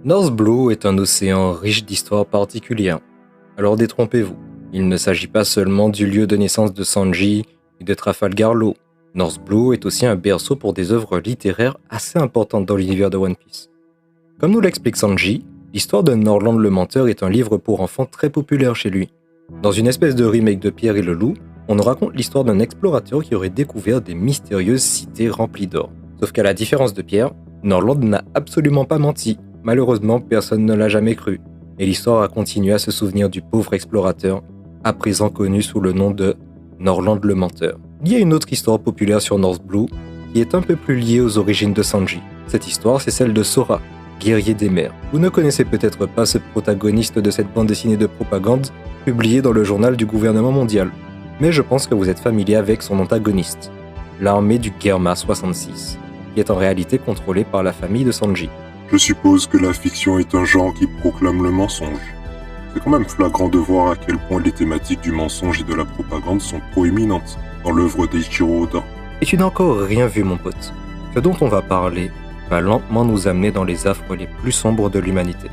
North Blue est un océan riche d'histoires particulières. Alors détrompez-vous, il ne s'agit pas seulement du lieu de naissance de Sanji et de Trafalgar Law. North Blue est aussi un berceau pour des œuvres littéraires assez importantes dans l'univers de One Piece. Comme nous l'explique Sanji, l'histoire de Norland le Menteur est un livre pour enfants très populaire chez lui. Dans une espèce de remake de Pierre et le Loup, on nous raconte l'histoire d'un explorateur qui aurait découvert des mystérieuses cités remplies d'or. Sauf qu'à la différence de Pierre, Norland n'a absolument pas menti. Malheureusement, personne ne l'a jamais cru. Et l'histoire a continué à se souvenir du pauvre explorateur, à présent connu sous le nom de Norland le Menteur. Il y a une autre histoire populaire sur North Blue, qui est un peu plus liée aux origines de Sanji. Cette histoire, c'est celle de Sora, guerrier des mers. Vous ne connaissez peut-être pas ce protagoniste de cette bande dessinée de propagande, publiée dans le journal du gouvernement mondial. Mais je pense que vous êtes familier avec son antagoniste, l'armée du Germa 66, qui est en réalité contrôlée par la famille de Sanji. Je suppose que la fiction est un genre qui proclame le mensonge. C'est quand même flagrant de voir à quel point les thématiques du mensonge et de la propagande sont proéminentes dans l'œuvre d'Eiichiro Oda. Et tu n'as encore rien vu, mon pote. Ce dont on va parler va lentement nous amener dans les affres les plus sombres de l'humanité.